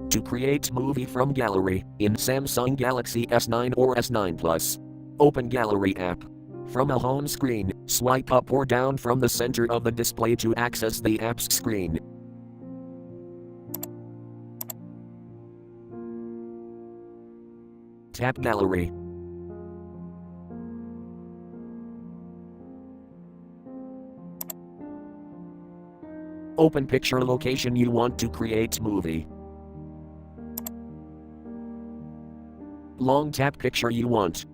To create movie from gallery in Samsung Galaxy S9 or S9 Plus. Open Gallery app. From a home screen, swipe up or down from the center of the display to access the app's screen. Tap Gallery. Open picture location you want to create movie. Long tap picture you want.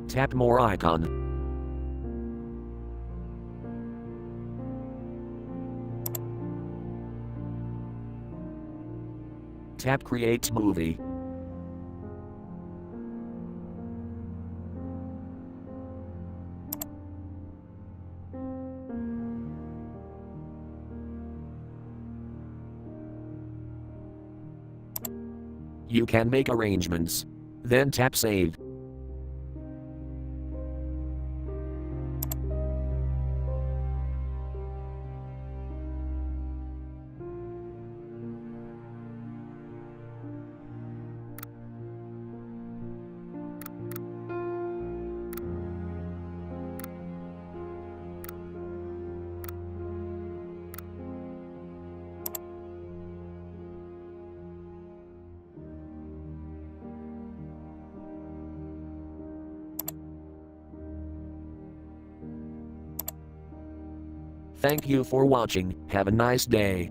Tap more icon. Tap create movie. You can make arrangements. Then tap save. Thank you for watching. Have a nice day.